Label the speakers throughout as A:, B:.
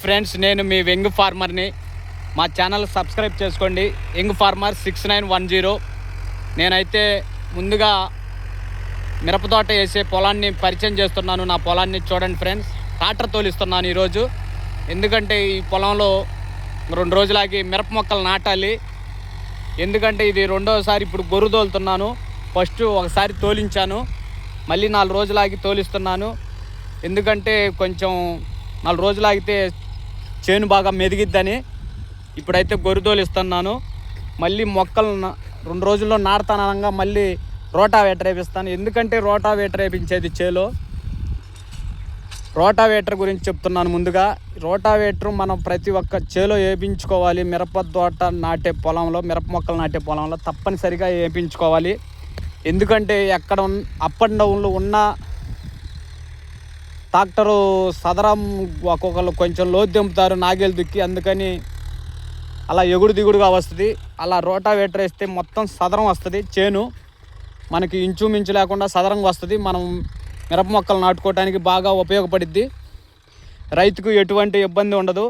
A: Friends, నేను మీ young ఫార్మర్ని. మా channel subscribe చేసుకోండి, యంగ్ ఫార్మర్ 6910. నేనైతే ముందుగా మిరపతోట వేసే పొలాన్ని పరిచయం చేస్తున్నాను. నా పొలాన్ని చూడండి ఫ్రెండ్స్. ట్రాక్టర్ తోలిస్తున్నాను ఈరోజు. ఎందుకంటే ఈ పొలంలో 2 రోజులాగి మిరప మొక్కలు నాటాలి. ఎందుకంటే ఇది రెండోసారి ఇప్పుడు గొర్రు తోలుతున్నాను. ఫస్ట్ ఒకసారి తోలించాను, మళ్ళీ 4 రోజులాగి తోలిస్తున్నాను. ఎందుకంటే కొంచెం 4 రోజులాగితే చేను బాగా మెదిగిద్దని ఇప్పుడైతే గొర్రు తోలిస్తున్నాను. మళ్ళీ మొక్కలు 2 రోజుల్లో నాటుతానంగా మళ్ళీ రోటావేటర్ వేపిస్తాను. ఎందుకంటే రోటావేటర్ వేపించేది చేలో. రోటావేటర్ గురించి చెప్తున్నాను ముందుగా. రోటావేటర్ మనం ప్రతి ఒక్క చేలో వేయించుకోవాలి. మిరప తోట నాటే పొలంలో, మిరప మొక్కలు నాటే పొలంలో తప్పనిసరిగా వేయించుకోవాలి. ఎందుకంటే ఎక్కడ అప్ అండ్ డౌన్లు ఉన్న ట్రాక్టరు సదరం ఒక్కొక్కరు కొంచెం లోతు దింపుతారు నాగేలు దుక్కి, అందుకని అలా ఎగుడు దిగుడుగా వస్తుంది. అలా రోటావేటర్ వేస్తే మొత్తం సదరం వస్తుంది. చేను మనకి ఇంచుమించు లేకుండా సదరంగా వస్తుంది. మనం మిరప మొక్కలు నాటుకోవడానికి బాగా ఉపయోగపడుద్ది. రైతుకు ఎటువంటి ఇబ్బంది ఉండదు.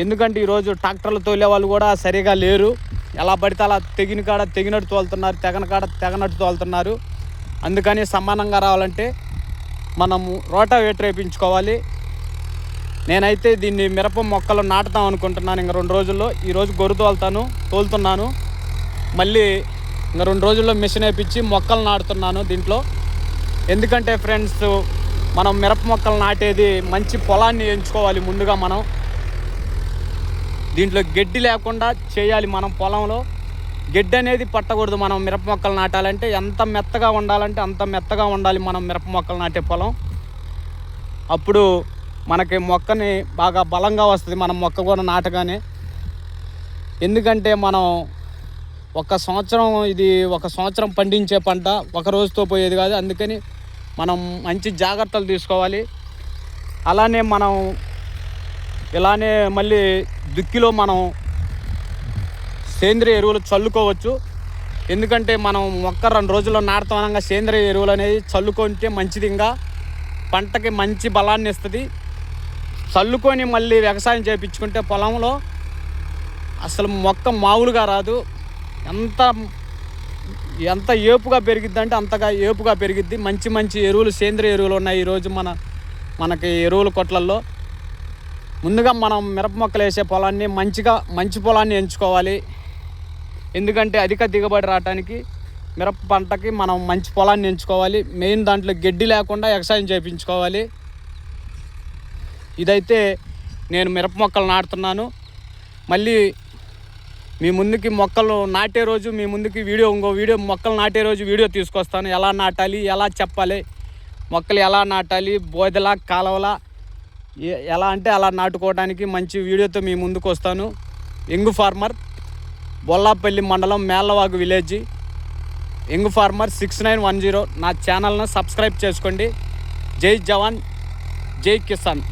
A: ఎందుకంటే ఈరోజు ట్రాక్టర్లు తోలే వాళ్ళు కూడా సరిగా లేరు. ఎలా పడితే అలా తెగిన కాడ తెగినట్టు తోలుతున్నారు, తెగన కాడ తెగనట్టు తోలుతున్నారు. అందుకని సమానంగా రావాలంటే మనము రోటావేటర్ వేయించుకోవాలి. నేనైతే దీన్ని మిరప మొక్కలు నాటుతాం అనుకుంటున్నాను. ఇంకా 2 రోజుల్లో. ఈరోజు గొర్రు తోలుతున్నాను. మళ్ళీ ఇంకా 2 రోజుల్లో మిషన్ వేయించి మొక్కలు నాటుతున్నాను దీంట్లో. ఎందుకంటే ఫ్రెండ్స్, మనం మిరప మొక్కలు నాటేది మంచి పొలాన్ని ఎంచుకోవాలి. ముందుగా మనం దీంట్లో గడ్డి లేకుండా చేయాలి. మనం పొలంలో గడ్డి అనేది పట్టకూడదు. మనం మిరప మొక్కలు నాటాలంటే ఎంత మెత్తగా ఉండాలంటే అంత మెత్తగా ఉండాలి మనం మిరప మొక్కలు నాటే పొలం. అప్పుడు మనకి మొక్కని బాగా బలంగా వస్తుంది, మనం మొక్క కూడా నాటగానే. ఎందుకంటే మనం ఒక సంవత్సరం పండించే పంట ఒక రోజుతో పోయేది కాదు. అందుకని మనం మంచి జాగ్రత్తలు తీసుకోవాలి. ఇలానే మళ్ళీ దుక్కిలో మనం సేంద్రియ ఎరువులు చల్లుకోవచ్చు. ఎందుకంటే మనం మొక్క 2 రోజుల్లో నాటుతానంగా సేంద్రియ ఎరువులు అనేది చల్లుకుంటే మంచిది. ఇంకా పంటకి మంచి బలాన్ని ఇస్తుంది. చల్లుకొని మళ్ళీ వ్యవసాయం చేయించుకుంటే పొలంలో అసలు మొక్క మామూలుగా రాదు. ఎంత ఏపుగా పెరిగిద్ది అంటే అంతగా ఏపుగా పెరిగిద్ది. మంచి ఎరువులు, సేంద్రియ ఎరువులు ఉన్నాయి ఈరోజు మనకి ఎరువుల కొట్లల్లో. ముందుగా మనం మిరప మొక్కలు వేసే పొలాన్ని మంచి పొలాన్ని ఎంచుకోవాలి. ఎందుకంటే అధిక దిగుబడి రావడానికి మిరప పంటకి మనం మంచి పొలాన్ని ఎంచుకోవాలి. మెయిన్ దాంట్లో గడ్డి లేకుండా వ్యవసాయం చేయించుకోవాలి. ఇదైతే నేను మిరప మొక్కలు నాటుతున్నాను. మళ్ళీ మీ ముందుకి మొక్కలు నాటే రోజు ఇంకో వీడియో మొక్కలు నాటే రోజు వీడియో తీసుకొస్తాను. ఎలా నాటాలి, ఎలా చెప్పాలి, మొక్కలు ఎలా నాటాలి, బోదెలా కాలవలా ఎలా అంటే అలా నాటుకోవడానికి మంచి వీడియోతో మీ ముందుకు వస్తాను. యంగ్ ఫార్మర్, బొల్లాపల్లి మండలం, మేళ్ళవాగు విలేజ్, యంగ్ ఫార్మర్ 6910. నా ఛానల్ను సబ్స్క్రైబ్ చేసుకోండి. జై జవాన్, జై కిసాన్.